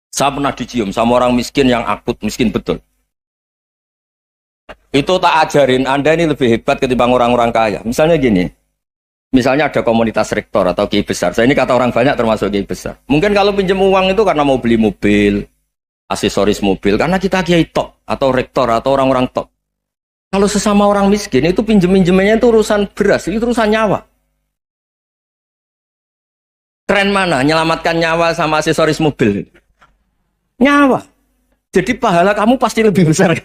Saya pernah dicium sama orang miskin yang akut miskin betul. Itu tak ajarin Anda ini lebih hebat ketimbang orang-orang kaya. Misalnya gini, misalnya ada komunitas rektor atau kiai besar. Saya ini kata orang banyak termasuk kiai besar. Mungkin kalau pinjam uang itu karena mau beli mobil, aksesoris mobil, karena kita kiai top atau rektor atau orang-orang top. Kalau sesama orang miskin itu pinjem-pinjemannya itu urusan beras, itu urusan nyawa. Keren mana? Nyelamatkan nyawa sama aksesoris mobil. Nyawa. Jadi pahala kamu pasti lebih besar.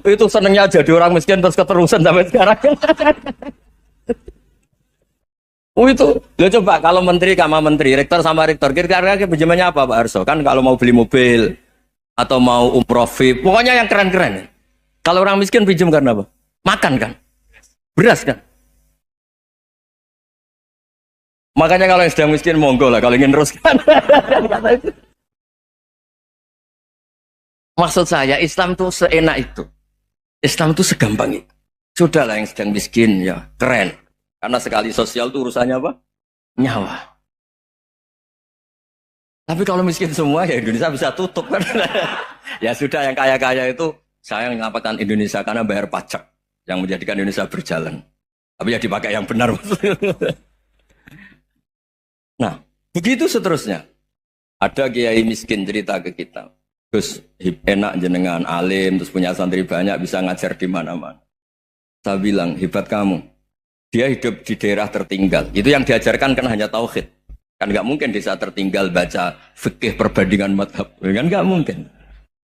Itu senengnya jadi orang miskin terus keterusan sampai sekarang. Itu. Lo coba kalau menteri sama menteri, rektor sama rektor, kira-kira pinjamannya apa Pak Arso? Kan kalau mau beli mobil atau mau umroh VIP, pokoknya yang keren-keren. Kalau orang miskin pinjam karena apa? Makan kan? Beras kan? Makanya kalau yang sedang miskin monggo lah kalau ingin teruskan. Maksud saya Islam itu seenak itu. Islam itu segampang itu. Sudahlah yang sedang miskin ya keren. Karena sekali sosial itu urusannya apa? Nyawa. Tapi kalau miskin semua ya Indonesia bisa tutup kan. Ya sudah yang kaya-kaya itu saya mengatakan Indonesia karena bayar pajak yang menjadikan Indonesia berjalan. Tapi ya dipakai yang benar. Nah, begitu seterusnya. Ada kiai miskin cerita ke kita. Terus enak jenengan alim, terus punya santri banyak, bisa ngajar di mana-mana. Saya bilang, hebat kamu. Dia hidup di daerah tertinggal. Itu yang diajarkan kan hanya tauhid. Kan nggak mungkin desa tertinggal baca fikih perbandingan madhab. Kan nggak mungkin.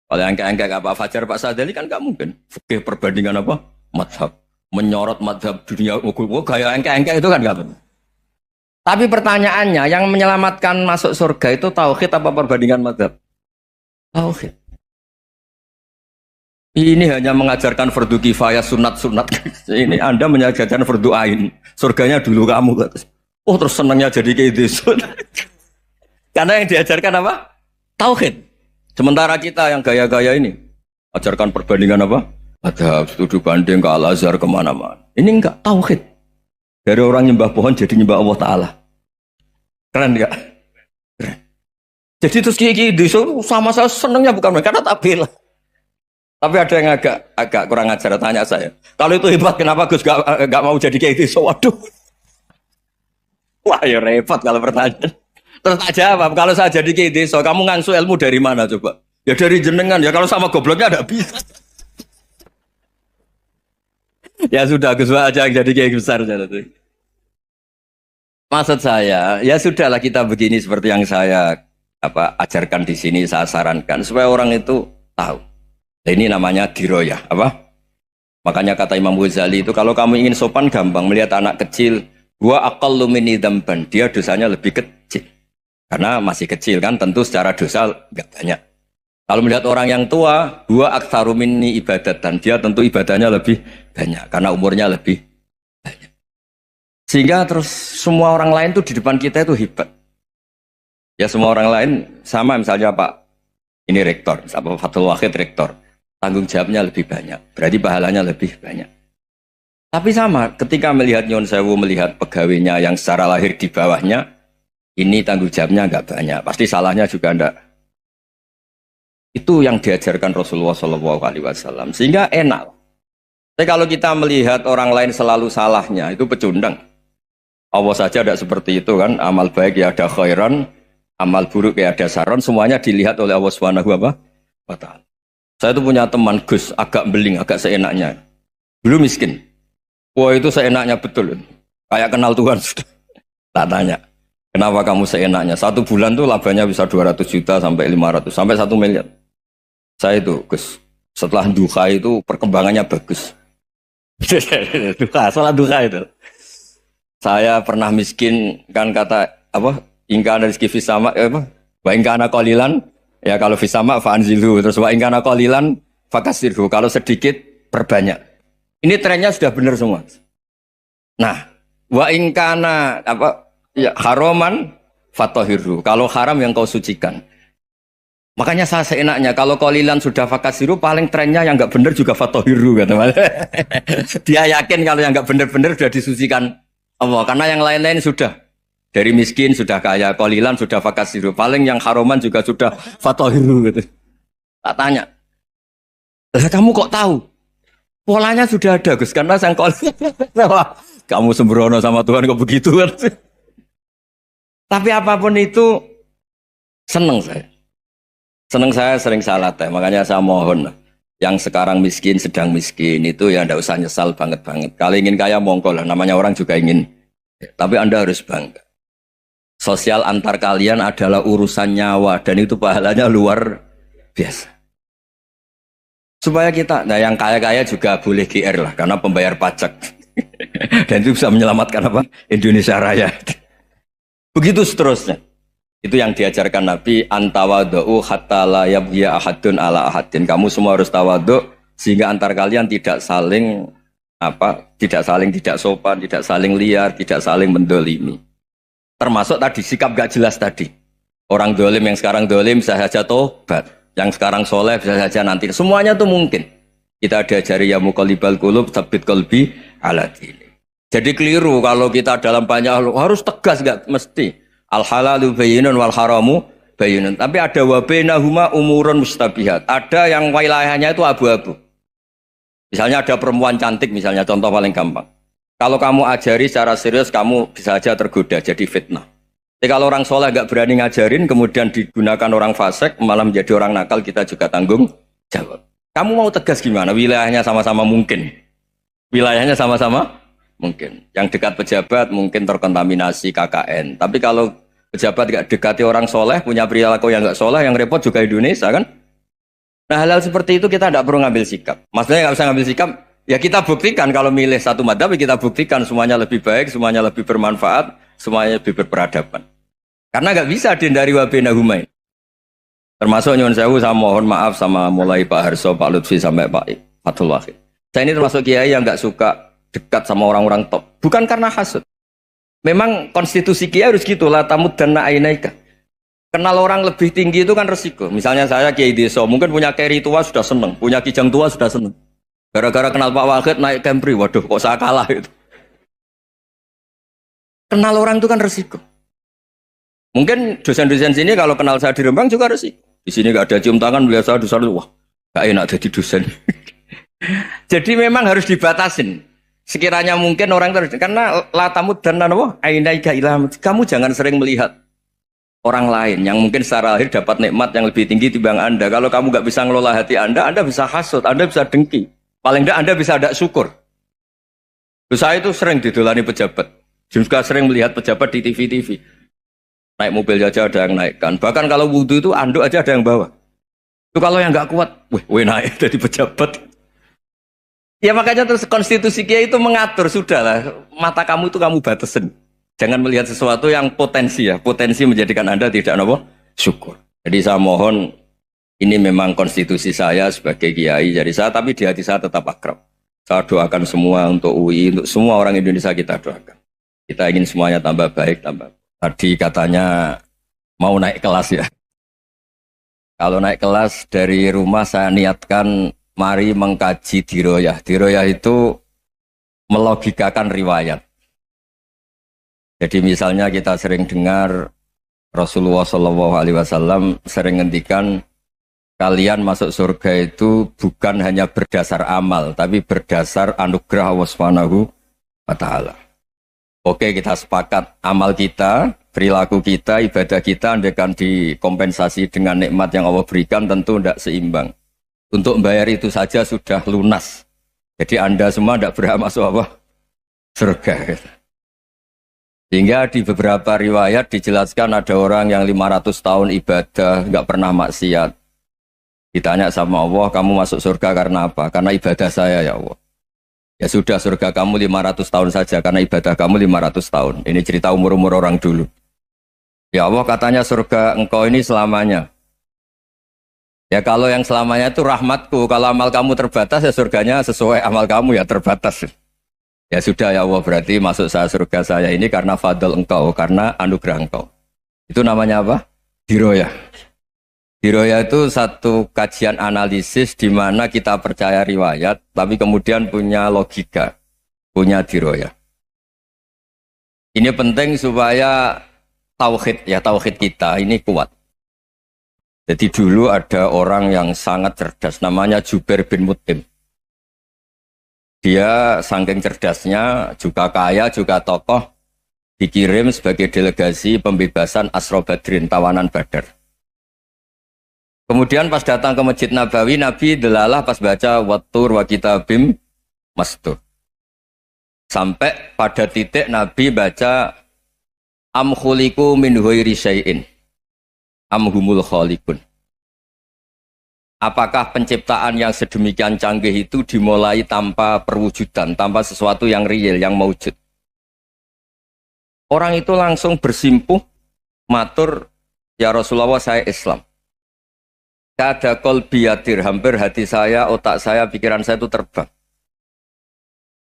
Kalau yang kayak Pak Fajar, Pak Sadali kan nggak mungkin. Fikih perbandingan apa? Madhab. Menyorot madhab dunia. Kayak engke itu kan nggak mungkin. Tapi pertanyaannya, yang menyelamatkan masuk surga itu tauhid apa perbandingan madhab? Tauhid. Ini hanya mengajarkan fardu kifayah sunat-sunat. Ini Anda mengajarkan fardu ain. Surganya dulu kamu. Oh terus senangnya jadi kayak gitu. Karena yang diajarkan apa? Tauhid. Sementara kita yang gaya-gaya ini ajarkan perbandingan apa? Madhab, studi banding ke Al-Azhar kemana-mana. Ini enggak tauhid. Dari orang nyembah pohon jadi nyembah Allah Ta'ala. Keren enggak? Keren. Jadi terus kiai desa sama saya senangnya bukan mereka karena tak bela. Tapi ada yang agak kurang ajar tanya saya. Kalau itu hebat kenapa Gus gak mau jadi kiai desa? Waduh. Wah ya repot kalau pertanyaan. Terus tak jawab, kalau saya jadi kiai desa, kamu ngangsu ilmu dari mana coba? Ya dari jenengan. Ya kalau sama gobloknya ada bisa. Ya sudah Gus aja yang jadi kiai besar saja. Maksud saya, ya sudahlah kita begini seperti yang saya ajarkan di sini, saya sarankan supaya orang itu tahu. Nah, ini namanya diroyah, apa? Makanya kata Imam Ghazali itu kalau kamu ingin sopan gampang melihat anak kecil, gua aqallu minni dzamban, dia dosanya lebih kecil. Karena masih kecil kan, tentu secara dosa enggak banyak. Kalau melihat orang yang tua, gua aktsaru minni ibadatan, dia tentu ibadahnya lebih banyak karena umurnya lebih banyak. Sehingga terus semua orang lain tuh di depan kita itu hebat. Ya semua orang lain sama misalnya Pak ini rektor, apa Fathul Wahid rektor, tanggung jawabnya lebih banyak, berarti pahalanya lebih banyak. Tapi sama, ketika melihat Nyon Sewu melihat pegawainya yang secara lahir di bawahnya, ini tanggung jawabnya nggak banyak, pasti salahnya juga enggak. Itu yang diajarkan Rasulullah SAW, sehingga enak. Tapi kalau kita melihat orang lain selalu salahnya, itu pecundang. Allah saja tidak seperti itu kan, amal baik ya ada khairan, amal buruk ya ada saron, semuanya dilihat oleh Allah Subhanahu wa Ta'ala. Saya itu punya teman Gus, agak beling, agak seenaknya. Dulu miskin. Wah itu seenaknya betul. Kayak kenal Tuhan sudah. Tak tanya, kenapa kamu seenaknya? 1 bulan tuh labanya bisa 200 juta sampai 500, sampai 1 miliar. Saya itu Gus, setelah duha itu perkembangannya bagus. Duha, salah duha itu. Saya pernah miskin, kan kata apa? Ingkana rizki fisama, wa ingkana qalilan, ya kalau fisama fa'anzilu, terus wa ingkana qalilan fakasirhu, kalau sedikit perbanyak. Ini trennya sudah benar semua. Nah, wa ingkana ya haraman fatahirhu, kalau haram yang kau sucikan. Makanya saya seenaknya, kalau qalilan sudah fakasiru, paling trennya yang enggak benar juga fatahirhu, kata Mas. Dia yakin kalau yang enggak benar-benar sudah disucikan Allah, karena yang lain-lain sudah Dari miskin sudah kaya, qalilan sudah fakasiru. Paling yang haroman juga sudah fatohiru gitu. Tak tanya, lah kamu kok tahu? Polanya sudah ada Gus, karena sang qalilan. Wah, kamu sembrono sama Tuhan kok begitu kan? Tapi apapun itu seneng saya. Seneng saya sering salah teh, makanya saya mohon yang sekarang miskin, sedang miskin itu ya ndak usah nyesal banget-banget. Kalau ingin kaya monggo lah, namanya orang juga ingin. Tapi Anda harus bangga. Sosial antar kalian adalah urusan nyawa dan itu pahalanya luar biasa. Supaya kita, nah yang kaya-kaya juga boleh GR lah karena pembayar pajak. Dan itu bisa menyelamatkan apa? Indonesia Raya. Begitu seterusnya. Itu yang diajarkan Nabi, antawadhu hatta la yabghiya ahadun ala ahadin. Kamu semua harus tawadhu sehingga antar kalian tidak saling tidak sopan, tidak saling liar, tidak saling mendolimi. Termasuk tadi sikap gak jelas tadi. Orang dolim yang sekarang dolim bisa saja tobat, yang sekarang soleh bisa saja nanti. Semuanya itu mungkin. Kita diajari ya muqallibal qulub tsabbit qalbi ala dini. Jadi keliru kalau kita dalam banyak harus tegas, gak mesti. Al halalu bayyinun wal haramu bayyinun. Tapi ada wa bainahuma umurun mustabihat. Ada yang wilayahnya itu abu-abu. Misalnya ada perempuan cantik, misalnya contoh paling gampang. Kalau kamu ajari secara serius, kamu bisa saja tergoda jadi fitnah. Tapi kalau orang soleh gak berani ngajarin, kemudian digunakan orang fasik, malah menjadi orang nakal, kita juga tanggung jawab. Kamu mau tegas gimana? Wilayahnya sama-sama mungkin. Wilayahnya sama-sama mungkin. Yang dekat pejabat mungkin terkontaminasi KKN. Tapi kalau pejabat gak dekati orang soleh, punya perilaku yang gak soleh, yang repot juga Indonesia kan? Nah hal-hal seperti itu kita tidak perlu ngambil sikap. Maksudnya nggak usah ngambil sikap, ya kita buktikan kalau milih satu madzhab, kita buktikan semuanya lebih baik, semuanya lebih bermanfaat, semuanya lebih berperadaban. Karena nggak bisa dihindari wa bainahuma. Termasuk nyuwun sewu, saya mohon maaf sama mulai Pak Harso, Pak Lutfi sampai Pak Fathul Wahid. Saya ini termasuk kiai yang nggak suka dekat sama orang-orang top. Bukan karena hasud. Memang konstitusi kiai harus gitu lah, tamud dan na'inaika. Kenal orang lebih tinggi itu kan resiko. Misalnya saya kiai desa, mungkin punya keri tua sudah seneng, punya kijang tua sudah seneng. Gara-gara kenal Pak Wahid naik Kempri, waduh kok saya kalah itu. Kenal orang itu kan resiko. Mungkin dosen-dosen sini kalau kenal saya di Rembang juga resiko. Di sini gak ada cium tangan, melihat saya dosen, wah gak enak jadi dosen. Jadi memang harus dibatasin. Sekiranya mungkin orang terus, karena latamud dan nanawa, ainaika ilham. Kamu jangan sering melihat orang lain yang mungkin secara lahir dapat nikmat yang lebih tinggi timbang Anda. Kalau kamu nggak bisa ngelola hati Anda bisa hasut, Anda bisa dengki. Paling tidak Anda bisa ada syukur. Saya itu sering didolani pejabat. Juga sering melihat pejabat di TV-TV. Naik mobil aja ada yang naikkan. Bahkan kalau wudhu itu anduk aja ada yang bawa. Itu kalau yang nggak kuat, weh naik jadi pejabat. Ya makanya terus konstitusi Kiai itu mengatur, sudahlah mata kamu itu kamu batasin. Jangan melihat sesuatu yang potensi ya, potensi menjadikan Anda tidak apa syukur. Jadi saya mohon, ini memang konstitusi saya sebagai kiai, jadi saya tapi di hati saya tetap akrab. Saya doakan semua untuk UI, untuk semua orang Indonesia kita doakan. Kita ingin semuanya tambah baik, tambah. Tadi katanya mau naik kelas ya. Kalau naik kelas dari rumah saya niatkan mari mengkaji diroyah. Diroyah itu melogikakan riwayat. Jadi misalnya kita sering dengar Rasulullah SAW sering ngendikan kalian masuk surga itu bukan hanya berdasar amal, tapi berdasar anugerah Allah Subhanahu wa Ta'ala. Oke, kita sepakat amal kita, perilaku kita, ibadah kita andaikan dikompensasi dengan nikmat yang Allah berikan tentu tidak seimbang. Untuk membayar itu saja sudah lunas. Jadi Anda semua tidak berhak masuk apa? Surga. Sehingga di beberapa riwayat dijelaskan ada orang yang 500 tahun ibadah, nggak pernah maksiat. Ditanya sama Allah, kamu masuk surga karena apa? Karena ibadah saya ya Allah. Ya sudah, surga kamu 500 tahun saja, karena ibadah kamu 500 tahun. Ini cerita umur-umur orang dulu. Ya Allah katanya surga engkau ini selamanya. Ya kalau yang selamanya itu rahmatku, kalau amal kamu terbatas ya surganya sesuai amal kamu ya terbatas. Ya sudah ya Allah, berarti masuk saya surga saya ini karena fadl engkau, karena anugerah engkau. Itu namanya apa? Diroyah. Diroyah itu satu kajian analisis di mana kita percaya riwayat, tapi kemudian punya logika, punya diroyah. Ini penting supaya tauhid kita ini kuat. Jadi dulu ada orang yang sangat cerdas, namanya Jubair bin Mut'im. Dia saking cerdasnya, juga kaya, juga tokoh, dikirim sebagai delegasi pembebasan Asra Badrin, tawanan Badar. Kemudian pas datang ke Masjid Nabawi, Nabi delalah pas baca Wattur wa kitabim mastur. Sampai pada titik Nabi baca Am khuliqu min ghairi syai'in am humul khaliqun. Apakah penciptaan yang sedemikian canggih itu dimulai tanpa perwujudan, tanpa sesuatu yang real, yang maujud? Orang itu langsung bersimpuh, matur, ya Rasulullah saya Islam. Kada qalbi yatir, hampir hati saya, otak saya, pikiran saya itu terbang.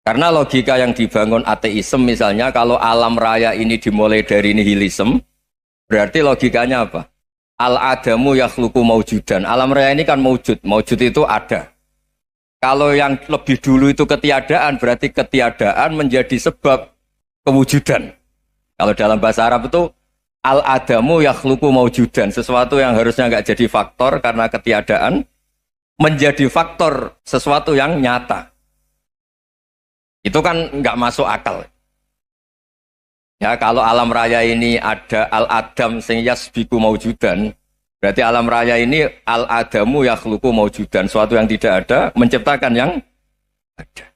Karena logika yang dibangun ateisme misalnya, kalau alam raya ini dimulai dari nihilisme, berarti logikanya apa? Al-adamu yakhluqu maujudan. Alam raya ini kan maujud. Maujud itu ada. Kalau yang lebih dulu itu ketiadaan, berarti ketiadaan menjadi sebab kewujudan. Kalau dalam bahasa Arab itu al-adamu yakhluqu maujudan. Sesuatu yang harusnya nggak jadi faktor karena ketiadaan, menjadi faktor sesuatu yang nyata. Itu kan nggak masuk akal. Ya, kalau alam raya ini ada al-adam sing yasbiku maujudan, berarti alam raya ini al-adamu yakhluqu maujudan, suatu yang tidak ada menciptakan yang ada.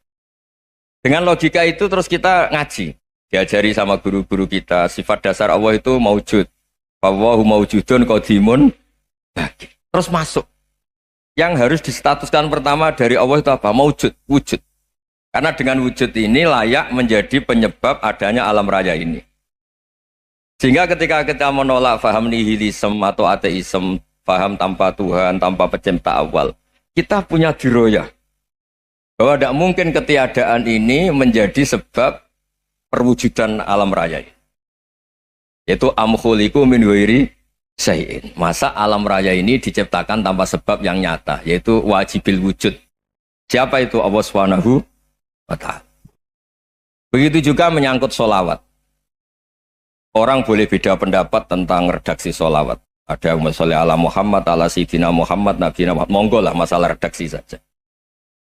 Dengan logika itu terus kita ngaji, diajari sama guru-guru kita, sifat dasar Allah itu maujud. Wallahu maujudun qadimun baqi. Terus masuk. Yang harus distatuskan pertama dari Allah itu apa? Maujud, wujud. Karena dengan wujud ini layak menjadi penyebab adanya alam raya ini. Sehingga ketika kita menolak faham nihilisme atau ateisme, faham tanpa Tuhan, tanpa pencipta awal, kita punya diroyah. Bahwa tidak mungkin ketiadaan ini menjadi sebab perwujudan alam raya ini. Yaitu am khuliqu min ghairi syai'in. Masa alam raya ini diciptakan tanpa sebab yang nyata, yaitu wajibil wujud. Siapa itu? Allah Subhanahu wa ta'ala. Begitu juga menyangkut sholawat. Orang boleh beda pendapat tentang redaksi sholawat. Ada yang sholli ala Muhammad, ala Sayyidina Muhammad, Nabi Muhammad. Monggo lah masalah redaksi saja.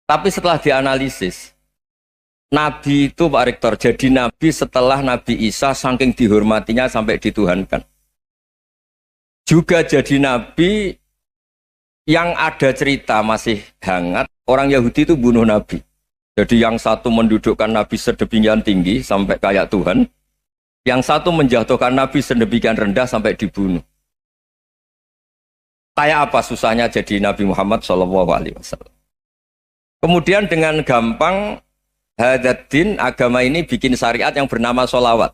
Tapi setelah dianalisis, Nabi itu Pak Rektor jadi Nabi setelah Nabi Isa saking dihormatinya sampai dituhankan. Juga jadi Nabi yang ada cerita masih hangat, orang Yahudi itu bunuh Nabi. Jadi yang satu mendudukkan Nabi sedemikian tinggi sampai kayak Tuhan, yang satu menjatuhkan Nabi sedemikian rendah sampai dibunuh. Kayak apa susahnya jadi Nabi Muhammad SAW. Kemudian dengan gampang Hadaddin agama ini bikin syariat yang bernama sholawat.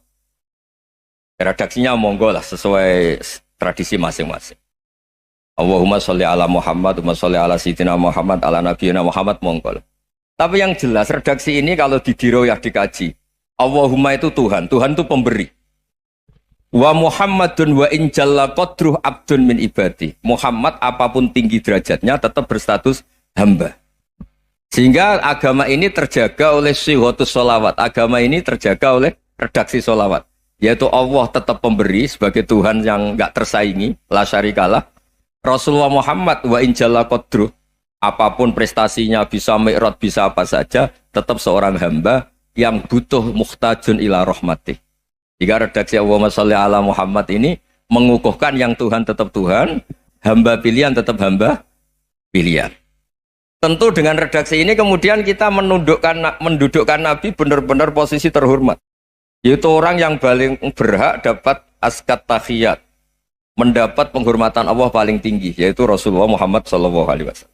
Redaksinya monggo lah sesuai tradisi masing-masing. Allahumma sholli ala Muhammad, Allahumma sholli ala Sayyidina Muhammad, ala Nabiyina Muhammad, monggo lah. Tapi yang jelas redaksi ini kalau didiroyah dikaji, Allahumma itu Tuhan, Tuhan itu pemberi. Wa Muhammadun wa in jalla qadruh abdun min ibadi. Muhammad apapun tinggi derajatnya tetap berstatus hamba. Sehingga agama ini terjaga oleh syihotus sholawat. Agama ini terjaga oleh redaksi sholawat. Yaitu Allah tetap pemberi sebagai Tuhan yang enggak tersaingi, la syarikalah. Rasulullah Muhammad wa in jalla qadruh. Apapun prestasinya, bisa mi'raj, bisa apa saja, tetap seorang hamba yang butuh muhtajun ila rahmatih. Jika redaksi Allahumma sholli ala Muhammad ini mengukuhkan yang Tuhan tetap Tuhan, hamba pilihan tetap hamba pilihan. Tentu dengan redaksi ini kemudian kita mendudukkan Nabi benar-benar posisi terhormat. Yaitu orang yang paling berhak dapat askat tahiyat, mendapat penghormatan Allah paling tinggi, yaitu Rasulullah Muhammad SAW.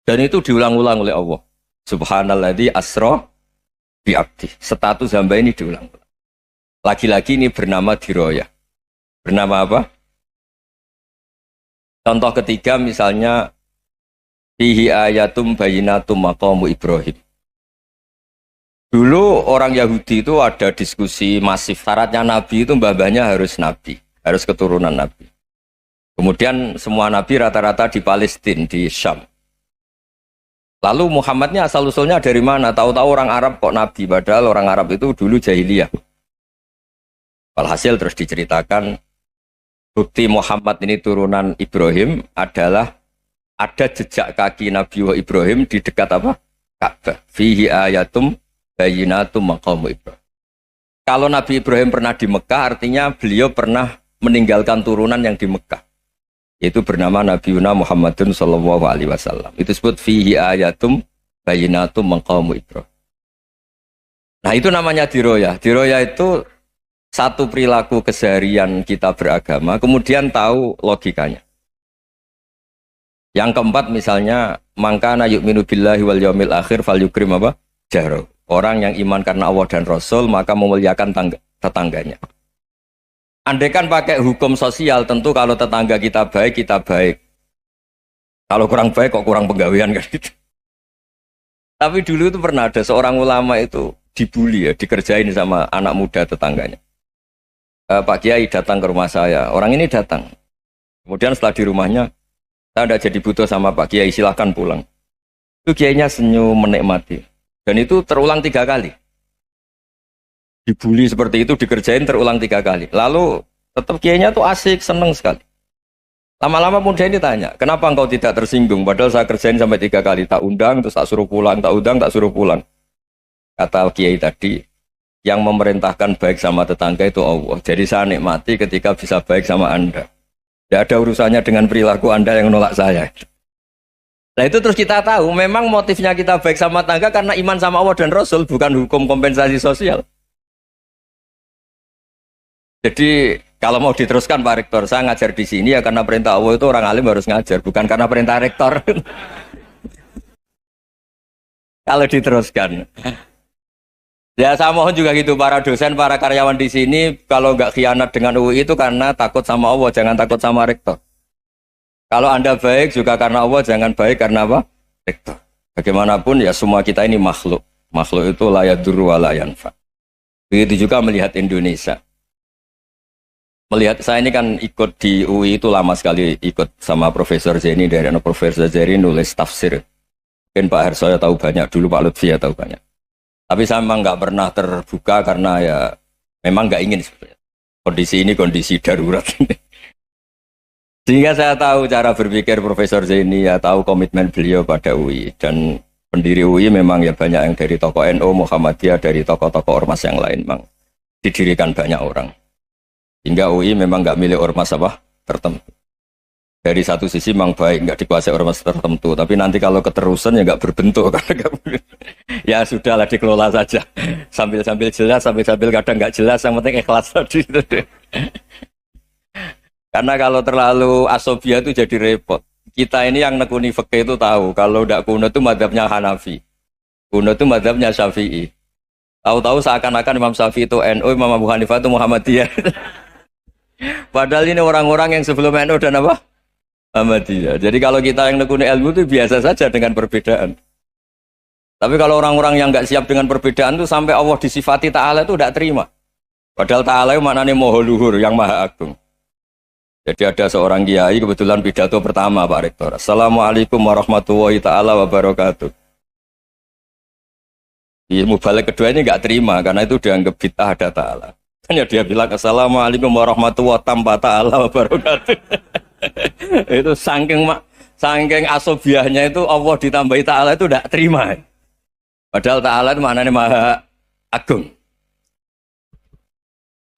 Dan itu diulang-ulang oleh Allah. Subhanalladzi asra bi'abdi. Status hamba ini diulang-ulang. Lagi-lagi ini bernama diroyah. Bernama apa? Contoh ketiga misalnya fihi ayatum bayinatum maqamu Ibrahim. Dulu orang Yahudi itu ada diskusi masif. Syaratnya Nabi itu mbah-mbahnya harus Nabi. Harus keturunan Nabi. Kemudian semua Nabi rata-rata di Palestina, di Syam. Lalu Muhammadnya asal-usulnya dari mana? Tahu-tahu orang Arab kok Nabi, padahal orang Arab itu dulu jahiliyah. Walhasil terus diceritakan bukti Muhammad ini turunan Ibrahim adalah ada jejak kaki Nabi Ibrahim di dekat apa? Ka'bah. Fihi ayatum bayyinatum maqamu Ibrahim. Kalau Nabi Ibrahim pernah di Mekah, artinya beliau pernah meninggalkan turunan yang di Mekah. Yaitu bernama Nabi Muhammadun sallallahu alaihi wasallam. Itu disebut fihi ayatum bayyinatum maqamu Ibrahim. Nah, itu namanya diroyah. Diroyah itu satu perilaku keseharian kita beragama, kemudian tahu logikanya. Yang keempat misalnya, mangkana yu'minu billahi wal yaumil akhir falyukrim apa? Jaro. Orang yang iman karena Allah dan Rasul, maka memuliakan tetangganya. Andaikan pakai hukum sosial, tentu kalau tetangga kita baik, kita baik. Kalau kurang baik, kok kurang penggawean kan gitu. Tapi dulu itu pernah ada seorang ulama itu dibully ya, dikerjain sama anak muda tetangganya. Pak Kiai datang ke rumah saya, orang ini datang. Kemudian setelah di rumahnya, saya tidak jadi butuh sama Pak Kiai, silahkan pulang. Itu Kiainya senyum menikmati. Dan itu terulang 3 kali. Dibully seperti itu, dikerjain terulang 3 kali. Lalu tetap Kiainya tuh asik, seneng sekali. Lama-lama muda ini tanya, kenapa engkau tidak tersinggung? Padahal saya kerjain sampai 3 kali, tak undang, terus tak suruh pulang, tak undang, tak suruh pulang. Kata Kiai tadi, yang memerintahkan baik sama tetangga itu Allah. Jadi saya nikmati ketika bisa baik sama Anda. Tidak ada urusannya dengan perilaku Anda yang nolak saya. Nah itu terus kita tahu, memang motifnya kita baik sama tetangga karena iman sama Allah dan Rasul, bukan hukum kompensasi sosial. Jadi kalau mau diteruskan Pak Rektor, saya ngajar di sini ya karena perintah Allah itu orang alim harus ngajar, bukan karena perintah Rektor. Kalau diteruskan. Ya saya mohon juga gitu para dosen, para karyawan di sini kalau nggak khianat dengan UI itu karena takut sama Allah, jangan takut sama Rektor. Kalau Anda baik juga karena Allah, jangan baik karena apa? Rektor. Bagaimanapun ya semua kita ini makhluk. Makhluk itu la yadurru wa la yanfa. Begitu juga melihat Indonesia. Melihat saya ini kan ikut di UI itu lama sekali, ikut sama Profesor Zeni, dari Profesor Zeni nulis tafsir. Mungkin Pak Hersoyo tahu banyak, dulu Pak Lutfi ya tahu banyak. Tapi saya memang nggak pernah terbuka karena ya memang nggak ingin sebenarnya. Kondisi ini kondisi darurat. Sehingga saya tahu cara berpikir Profesor Zeni, ya tahu komitmen beliau pada UI. Dan pendiri UI memang ya banyak yang dari tokoh NU, Muhammadiyah, dari tokoh-tokoh ormas yang lain memang didirikan banyak orang. Hingga UI memang nggak milik ormas apa tertentu. Dari satu sisi memang baik, nggak dikuasai ormas tertentu. Tapi nanti kalau keterusan ya nggak berbentuk. Ya sudahlah dikelola saja. Sambil-sambil jelas, sambil-sambil kadang nggak jelas. Yang penting ikhlas tadi. Karena kalau terlalu asobia itu jadi repot. Kita ini yang nekuni fikih itu tahu. Kalau nggak kuno itu madhabnya Hanafi. Kuno itu madhabnya Syafi'i. Tahu-tahu seakan-akan Imam Syafi'i itu NU, Imam Abu Hanifah itu Muhammadiyah. Padahal ini orang-orang yang sebelum NU dan apa? Muhammadiyah. Jadi kalau kita yang nekuni ilmu itu biasa saja dengan perbedaan. Tapi kalau orang-orang yang nggak siap dengan perbedaan itu sampai Allah disifati Ta'ala itu tidak terima. Padahal Ta'ala itu maknanya Maha Luhur, yang Maha Agung. Jadi ada seorang kiai kebetulan pidato pertama Pak Rektor. Assalamualaikum warahmatullahi ta'ala wabarakatuh. Ilmu balik kedua ini nggak terima karena itu dianggap bid'ah ada Ta'ala. Ya dia bilang assalamualaikum warahmatullahi ta'ala wabarakatuh. Itu saking asobiahnya itu Allah ditambahi Ta'ala itu tidak terima. Padahal Ta'ala itu maknanya Maha Agung.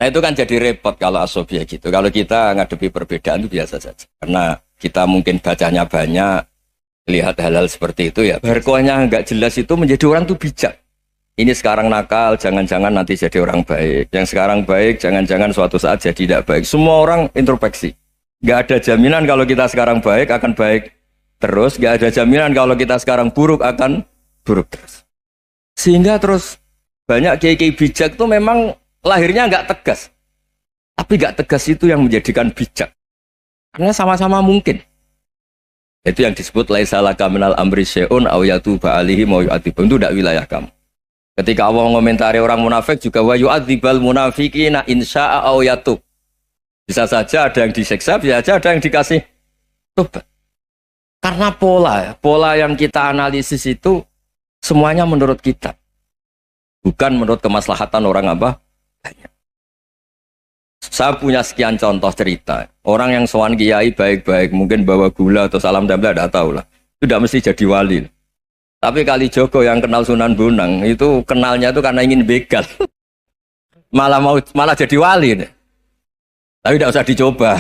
Nah itu kan jadi repot kalau asobiah gitu. Kalau kita ngadepi perbedaan itu biasa saja. Karena kita mungkin bacanya banyak, lihat hal-hal seperti itu ya. Berkuahnya nggak jelas itu menjadi orang tuh bijak. Ini sekarang nakal, jangan-jangan nanti jadi orang baik. Yang sekarang baik, jangan-jangan suatu saat jadi tidak baik. Semua orang introspeksi. Nggak ada jaminan kalau kita sekarang baik akan baik terus. Nggak ada jaminan kalau kita sekarang buruk akan buruk terus. Sehingga terus banyak kiai-kiai bijak itu memang lahirnya nggak tegas. Tapi nggak tegas itu yang menjadikan bijak. Karena sama-sama mungkin. Itu yang disebut laisa laka minal amri syai'un aw yatuba alihi mau yu'adzibun. Itu tidak wilayah kamu. Ketika Allah mengomentari orang munafik juga wa yu'adzibal munafiqina insya'a aw yatub. Bisa saja ada yang disiksa, bisa saja ada yang dikasih tobat. Karena pola yang kita analisis itu semuanya menurut kita. Bukan menurut kemaslahatan orang apa? Banyak. Saya punya sekian contoh cerita. Orang yang sowan kiai baik-baik, mungkin bawa gula atau salam tempel, tidak tahu lah. Itu tidak mesti jadi wali. Tapi kali Joko yang kenal Sunan Bonang, itu kenalnya itu karena ingin begal. malah jadi wali. Nih. Tapi tidak usah dicoba.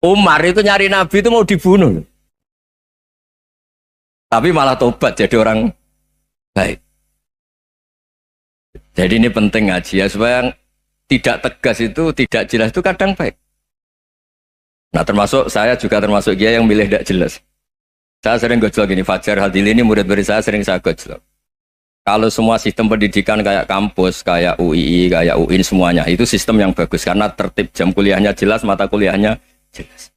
Umar itu nyari Nabi itu mau dibunuh. Tapi malah tobat jadi orang baik. Jadi ini penting ngaji ya, supaya tidak tegas itu, tidak jelas itu kadang baik. Nah termasuk saya juga termasuk dia yang milih tidak jelas. Saya sering gojlok gini, Fajar Hadili ini murid-murid saya sering saya gojlok. Kalau semua sistem pendidikan kayak kampus, kayak UII, kayak UIN semuanya, itu sistem yang bagus karena tertib, jam kuliahnya jelas, mata kuliahnya jelas.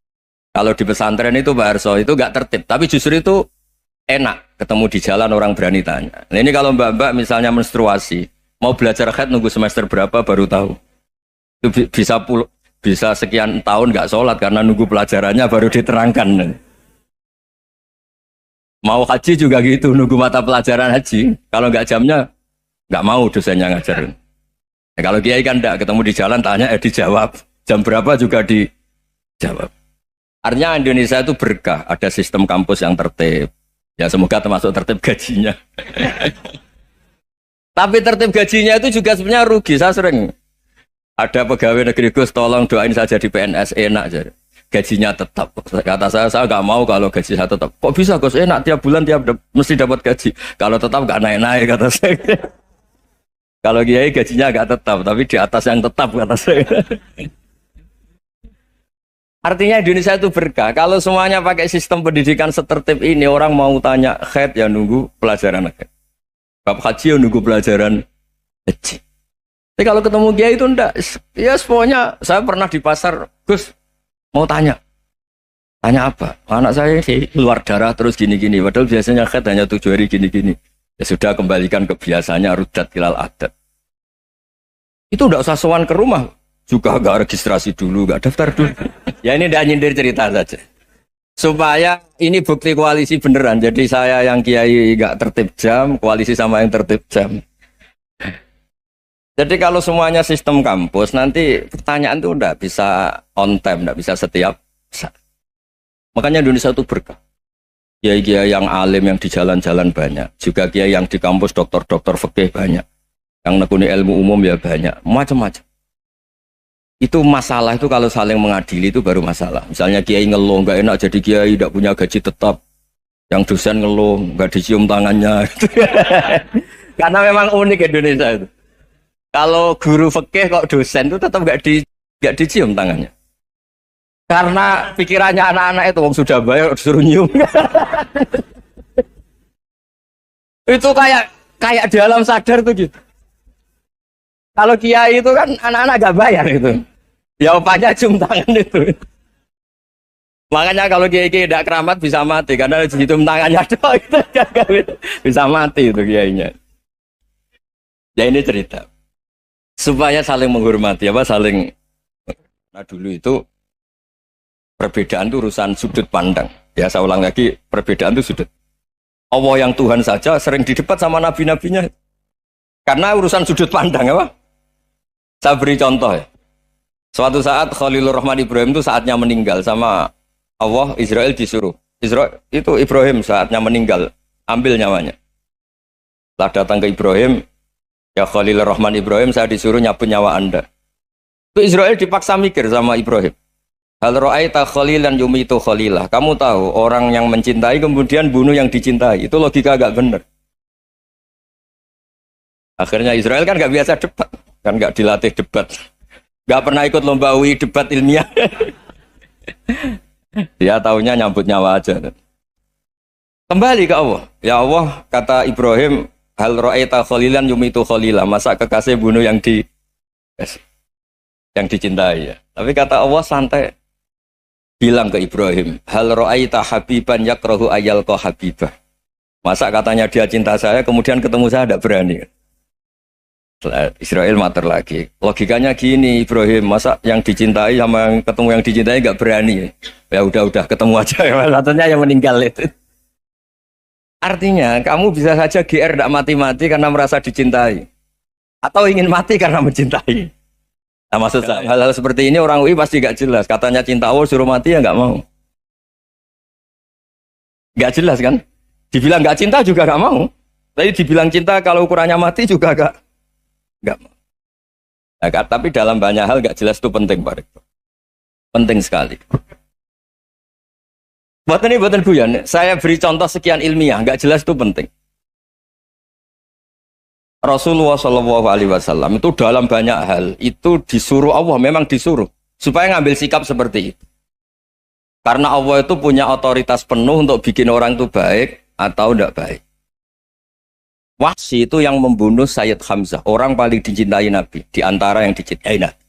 Kalau di pesantren itu Pak Harso itu nggak tertib, tapi justru itu enak ketemu di jalan orang berani tanya. Nah ini kalau mbak-mbak misalnya menstruasi, mau belajar haid nunggu semester berapa baru tahu. Itu bisa sekian tahun nggak sholat karena nunggu pelajarannya baru diterangkan. Mau haji juga gitu, nunggu mata pelajaran haji. Kalau nggak jamnya, nggak mau dosennya ngajarin. Ya, kalau kiai kan enggak, ketemu di jalan tanya, dijawab. Jam berapa juga dijawab. Artinya Indonesia itu berkah, ada sistem kampus yang tertib. Ya semoga termasuk tertib gajinya. Tapi tertib gajinya itu juga sebenarnya rugi. Saya sering ada pegawai negeri Gus, tolong doain saja di PNS enak jadi. Gajinya tetap. Kata saya nggak mau kalau gaji saya tetap. Kok bisa Gus enak tiap bulan mesti dapat gaji. Kalau tetap nggak naik-naik kata saya. Kalau kiai gajinya nggak tetap, tapi di atas yang tetap kata saya. Artinya Indonesia itu berkah. Kalau semuanya pakai sistem pendidikan setertib ini, orang mau tanya haid ya nunggu pelajaran haid. Bab haji ya nunggu pelajaran haji. Tapi kalau ketemu kiai itu enggak. Ya pokoknya saya pernah di pasar, Gus mau tanya apa? Anak saya keluar darah terus gini-gini. Padahal biasanya haid hanya 7 hari gini-gini. Ya sudah kembalikan ke biasanya rudat kilal adat. Itu enggak usah sowan ke rumah. Juga enggak registrasi dulu, enggak daftar dulu. Ya ini enggak nyindir cerita saja. Supaya ini bukti koalisi beneran. Jadi saya yang kiai enggak tertib jam, koalisi sama yang tertib jam. Jadi kalau semuanya sistem kampus, nanti pertanyaan itu enggak bisa on time, enggak bisa setiap saat. Makanya Indonesia itu berkah. Kiai-kiai yang alim yang di jalan-jalan banyak. Juga kiai yang di kampus dokter-dokter fikih banyak. Yang nekuni ilmu umum ya banyak. Macam-macam. Itu masalah itu kalau saling mengadili itu baru masalah. Misalnya kiai ngeluh, enggak enak jadi kiai, enggak punya gaji tetap. Yang dosen ngeluh, enggak dicium tangannya. Karena memang unik Indonesia itu. Kalau guru fikih kok dosen itu tetap nggak dicium tangannya. Karena pikirannya anak-anak itu wong sudah bayar disuruh nyium. Itu kayak di alam sadar tuh gitu. Kalau kiai itu kan anak-anak nggak bayar itu. Ya opanya cium tangan itu. Makanya kalau kiai tidak keramat bisa mati karena cium tangannya doang itu bisa mati itu kiainya. Ya ini cerita. Supaya saling menghormati, saling. Nah dulu itu perbedaan itu urusan sudut pandang. Ya saya ulang lagi, perbedaan itu sudut. Allah yang Tuhan saja sering didebat sama nabi-nabinya. Karena urusan sudut pandang, Saya beri contoh ya. Suatu saat Khalilur Rahman Ibrahim itu saatnya meninggal sama Allah, Israel disuruh. Itu Ibrahim saatnya meninggal, ambil nyawanya. Setelah datang ke Ibrahim, ya Khalilur Rahman Ibrahim, saya disuruh nyabut nyawa Anda. Itu Israel dipaksa mikir sama Ibrahim. Hal ra'aita khalilan yumitu khalilah. Kamu tahu orang yang mencintai kemudian bunuh yang dicintai. Itu logika agak benar. Akhirnya Israel kan gak biasa debat. Kan gak dilatih debat. Gak pernah ikut lomba UI debat ilmiah. Dia taunya nyambut nyawa aja. Kembali ke Allah. Ya Allah, kata Ibrahim, hal ra'aita khalilan yumitu khalilah. Masa kekasih bunuh yang dicintai ya. Tapi kata Allah santai. Bilang ke Ibrahim, hal ra'aita habiban yakrahu ayyalqa habibah. Masa katanya dia cinta saya, kemudian ketemu saya tidak berani. Israel mater lagi. Logikanya gini, Ibrahim, masa yang dicintai sama yang ketemu yang dicintai nggak berani? Ya udah ketemu aja. Satunya yang meninggal itu. Artinya kamu bisa saja GR tidak mati-mati karena merasa dicintai. atau ingin mati karena mencintai. Nah, maksud saya hal-hal seperti ini orang UI pasti gak jelas. Katanya cinta Allah suruh mati ya nggak mau. Gak jelas kan? Dibilang gak cinta juga gak mau. Tapi dibilang cinta kalau ukurannya mati juga gak mau. Nah, tapi dalam banyak hal gak jelas itu penting, Pak Rektor. Penting sekali. Buatan guyon. Saya beri contoh sekian ilmiah, gak jelas itu penting. Rasulullah Shallallahu Alaihi Wasallam itu dalam banyak hal itu disuruh Allah, memang disuruh supaya ngambil sikap seperti itu. Karena Allah itu punya otoritas penuh untuk bikin orang itu baik atau tidak baik. Wahsy itu yang membunuh Sayyid Hamzah, orang paling dicintai Nabi, di antara yang dicintai Nabi.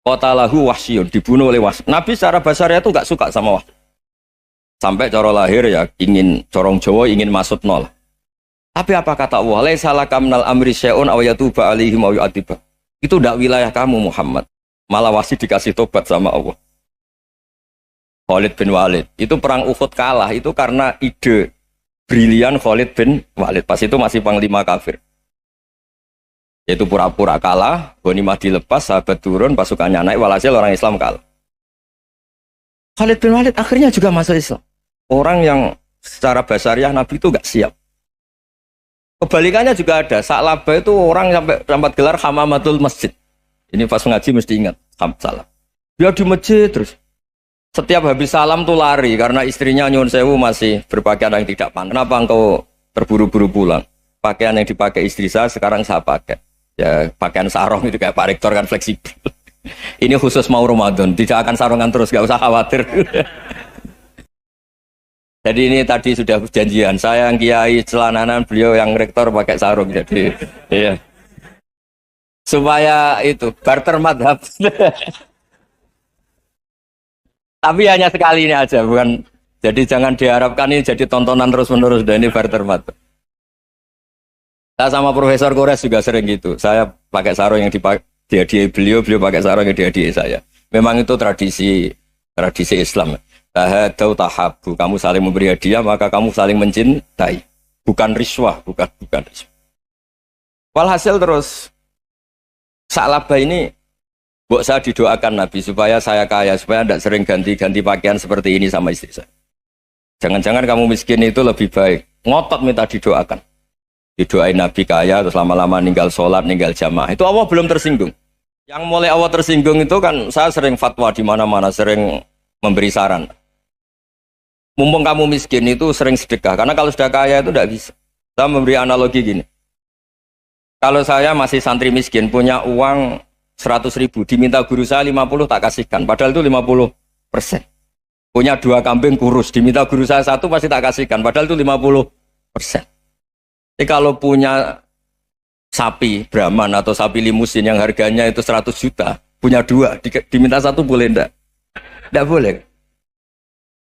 Qatalahu Wahsyun, dibunuh oleh Wahsy. Nabi secara basarnya itu nggak suka sama Wahsy. Sampai cara lahir ya ingin corong Jawa ingin masuk nol. Tapi apa kata Allah? Laisa laka minal amri syai'un aw yatuba alaihim aw yu'adziba. Itu tidak wilayah kamu Muhammad. Malah Wahsy dikasih tobat sama Allah. Khalid bin Walid. Itu perang Uhud kalah itu karena ide brilian Khalid bin Walid. Pas itu masih panglima kafir. Yaitu pura-pura kalah, ghanimah dilepas, sahabat turun, pasukannya naik, walhasil orang Islam kalah. Khalid bin Walid akhirnya juga masuk Islam. Orang yang secara basariah Nabi itu gak siap. Kebalikannya juga ada. Sa'labah itu orang sampai tempat gelar Hamamatul Masjid. Ini pas ngaji mesti ingat. Salam. Dia di masjid terus. Setiap habis salam tuh lari. Karena istrinya Nyun Sewu masih berpakaian yang tidak pantas. Kenapa engkau terburu-buru pulang? Pakaian yang dipakai istri saya sekarang saya pakai. Ya pakaian sarung itu kayak Pak Rektor kan fleksibel. Ini khusus mau Ramadan. Tidak akan sarungan terus. Gak usah khawatir. Jadi ini tadi sudah janjian. Saya yang kiai celananan, beliau yang rektor pakai sarung. Jadi, iya. Supaya itu barter madhab. Tapi hanya sekali ini aja, bukan. Jadi jangan diharapkan ini jadi tontonan terus-menerus. Dan ini barter madhab. Saya sama Profesor Kores juga sering gitu. Saya pakai sarung yang dihadiahi beliau, beliau pakai sarung yang dihadiahi saya. Memang itu tradisi Islam. Tahadau tahabu, kamu saling memberi hadiah maka kamu saling mencintai, bukan riswah, bukan riswah. Walhasil terus Sa'labah ini buat saya didoakan Nabi supaya saya kaya, supaya tidak sering ganti-ganti pakaian seperti ini sama istri saya. Jangan-jangan kamu miskin itu lebih baik. Ngotot minta didoakan. Didoain Nabi kaya terus lama-lama ninggal sholat, ninggal jamaah. Itu Allah belum tersinggung. Yang mulai Allah tersinggung itu kan saya sering fatwa di mana-mana, sering memberi saran. Mumpung kamu miskin itu sering sedekah. Karena kalau sudah kaya itu tidak bisa. Saya memberi analogi gini. Kalau saya masih santri miskin, punya uang 100.000, diminta guru saya 50 tak kasihkan. Padahal itu 50%. Punya 2 kambing kurus, diminta guru saya 1 pasti tak kasihkan. Padahal itu 50%. Jadi kalau punya sapi Brahman atau sapi limusin yang harganya itu 100 juta, punya 2, diminta 1 boleh enggak? Tidak boleh.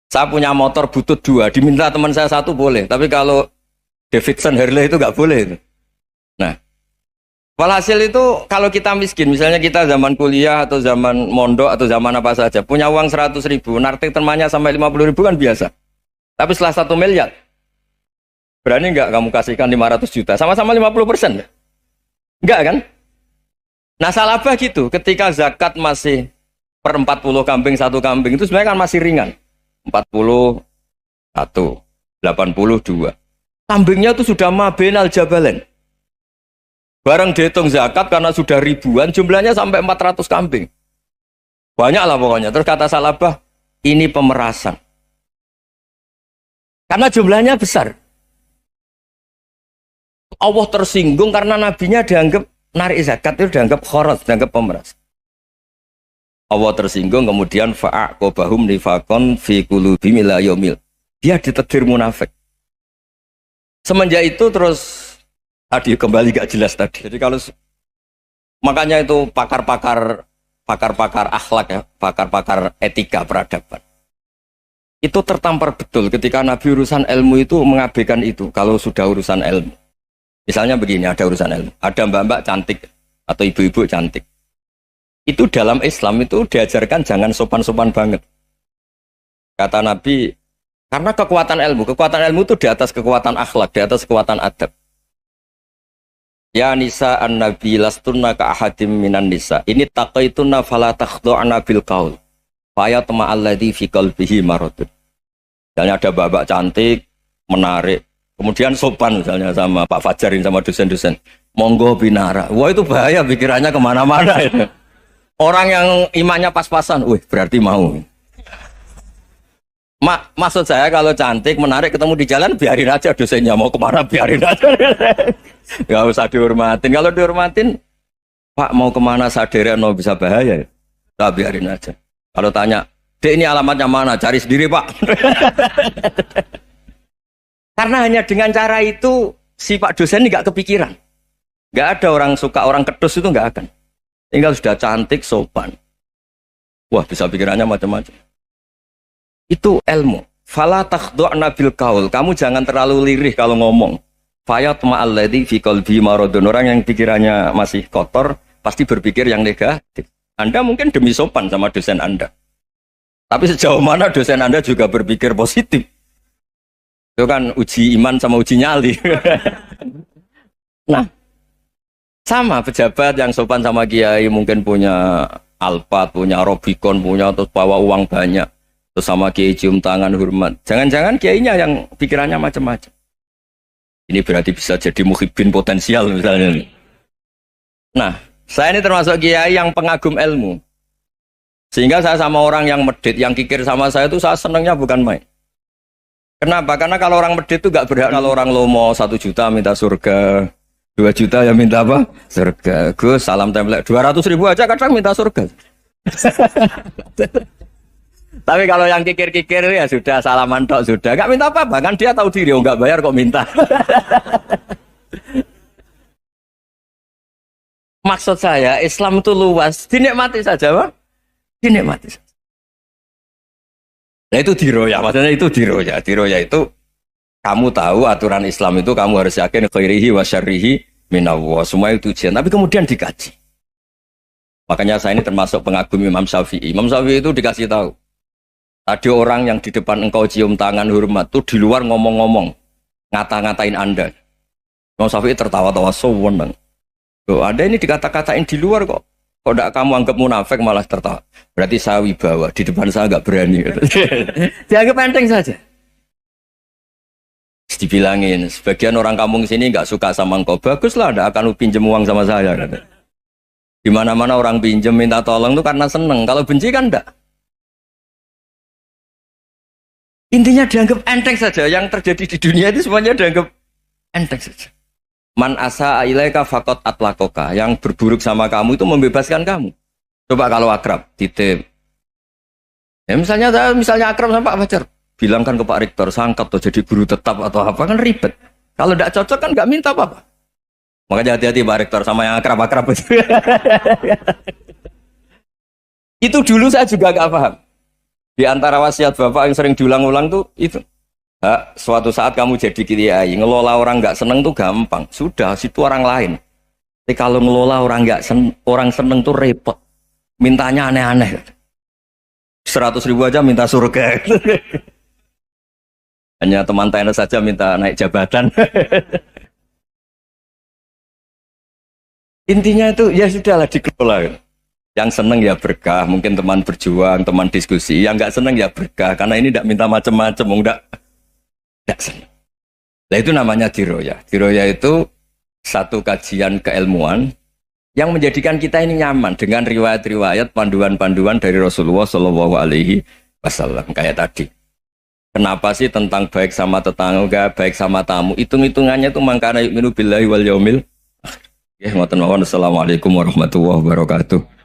Saya punya motor butut 2, diminta teman saya 1 boleh. Tapi kalau Davidson Harley itu nggak boleh. Nah, walhasil itu kalau kita miskin, misalnya kita zaman kuliah atau zaman mondok atau zaman apa saja, punya uang 100.000, nartik temannya sampai 50.000 kan biasa. Tapi setelah 1 miliar, berani nggak kamu kasihkan 500 juta? Sama-sama 50%. Enggak kan? Nah, Sa'labah gitu, ketika zakat masih per 40 kambing 1 kambing itu sebenarnya kan masih ringan. 41, 82. Kambingnya itu sudah mabenal jabalen. Barang dihitung zakat karena sudah ribuan, jumlahnya sampai 400 kambing. Banyak lah pokoknya. Terus kata Sa'labah, ini pemerasan. Karena jumlahnya besar. Allah tersinggung karena nabinya dianggap narik zakat itu dianggap khoros, dianggap pemeras. Allah tersinggung kemudian fa'aqobahum nifakon fi qulubihim ila yaumil. Dia ditegur munafik. Semenjak itu terus tadi kembali gak jelas tadi. Jadi kalau makanya itu pakar-pakar akhlak ya, pakar-pakar etika peradaban. Itu tertampar betul ketika Nabi urusan ilmu itu mengabaikan itu kalau sudah urusan ilmu. Misalnya begini, ada urusan ilmu, ada mbak-mbak cantik atau ibu-ibu cantik. Itu dalam Islam itu diajarkan jangan sopan-sopan banget. Kata Nabi, karena kekuatan ilmu itu di atas kekuatan akhlak, di atas kekuatan adab. Ya nisa an-nabi lastunna ka ahadim minan nisa. Ini taqaitunna fala takhdu'na bil qaul. Fa yatma alladzi fi qalbihi maradun. Misalnya ada babak cantik, menarik, kemudian sopan misalnya sama Pak Fajarin sama dosen-dosen. Monggo binara. Wah itu bahaya pikirannya kemana-mana itu. Orang yang imannya pas-pasan, wih berarti mau. Maksud saya kalau cantik, menarik, ketemu di jalan, biarin aja dosennya mau kemana, biarin aja. Gak usah dihormatin. Kalau dihormatin, Pak mau kemana sadereno bisa bahaya. Nah, biarin aja. Kalau tanya, Dek ini alamatnya mana? Cari sendiri Pak. Karena hanya dengan cara itu, si Pak dosen ini gak kepikiran. Gak ada orang suka orang kedus itu gak akan. Tinggal sudah cantik, sopan. Wah bisa pikirannya macam-macam. Itu ilmu. Fala takhdu'na bil qaul. Kamu jangan terlalu lirih kalau ngomong. Fayatma alladzi fi qalbi maradun. Orang yang pikirannya masih kotor pasti berpikir yang negatif. Anda mungkin demi sopan sama dosen Anda. Tapi sejauh mana dosen Anda juga berpikir positif. Itu kan uji iman sama uji nyali. Nah, sama pejabat yang sopan sama kiai mungkin punya Alphard, punya Robicon, punya terus bawa uang banyak. Terus sama kiai cium tangan hormat. Jangan-jangan kiainya yang pikirannya macam-macam. Ini berarti bisa jadi muhibbin potensial misalnya. Nah, saya ini termasuk kiai yang pengagum ilmu. Sehingga saya sama orang yang medit, yang kikir sama saya itu saya senangnya bukan main. Kenapa? Karena kalau orang medit itu gak berhak. Kalau orang lomo 1 juta minta surga, 2 juta ya minta apa? Surga. Gus, salam template 200.000 aja kadang minta surga. Tapi kalau yang kikir-kikir ya sudah salaman tok sudah. Gak minta apa-apa kan dia tahu diri, oh gak bayar kok minta. Maksud saya Islam itu luas, dinikmati saja Pak. Dinikmati saja. Nah itu diroya, maksudnya itu diroya. Diroya itu kamu tahu aturan Islam itu kamu harus yakin khairihi wa syarrihi minallah. Semua itu ujian, tapi kemudian dikaji. Makanya saya ini termasuk pengagum Imam Syafi'i. Imam Syafi'i itu dikasih tahu. Tadi orang yang di depan engkau cium tangan hormat tuh di luar ngomong-ngomong, ngata-ngatain Anda. Imam Syafi'i tertawa-tawa sewenang. Loh, Anda ini dikata-katain di luar kok. Kok tidak kamu anggap munafik malah tertawa. Berarti saya wibawa, di depan saya nggak berani. Dianggap enteng saja. Dibilangin, sebagian orang kampung sini nggak suka sama engkau. Baguslah, tidak akan pinjam uang sama saya. Di mana-mana orang pinjam minta tolong itu karena seneng. Kalau benci kan enggak. Intinya dianggap enteng saja. Yang terjadi di dunia itu semuanya dianggap enteng saja. Man asa ilaika faqat atlakoka. Yang berburuk sama kamu itu membebaskan kamu. Coba kalau akrab, titip. Ya misalnya akrab sama Pak Fajar. Bilangkan ke Pak Rektor, sangkat tuh jadi guru tetap atau apa kan ribet. Kalau tidak cocok kan nggak minta apa-apa. Makanya hati-hati Pak Rektor sama yang akrab-akrab itu. Itu dulu saya juga nggak paham. Di antara wasiat Bapak yang sering diulang-ulang tuh itu. Suatu saat kamu jadi kiai, ngelola orang nggak seneng tuh gampang. Sudah, situ orang lain. Tapi kalau ngelola orang orang seneng tuh repot. Mintanya aneh-aneh. 100.000 aja minta surga. Hanya teman tenis saja minta naik jabatan. Intinya itu ya sudahlah dikelola. Yang seneng ya berkah, mungkin teman berjuang, teman diskusi. Yang nggak seneng ya berkah, karena ini tidak minta macam-macam, tidak seneng. Nah itu namanya diroya. Diroya itu satu kajian keilmuan yang menjadikan kita ini nyaman dengan riwayat-riwayat panduan-panduan dari Rasulullah Shallallahu Alaihi Wasallam kayak tadi. Kenapa sih tentang baik sama tetangga, baik sama tamu? Hitung-hitungannya itu mangkana yu'minu billahi wal yaumil akhir. Ya, ngoten mawon. Assalamualaikum warahmatullahi wabarakatuh.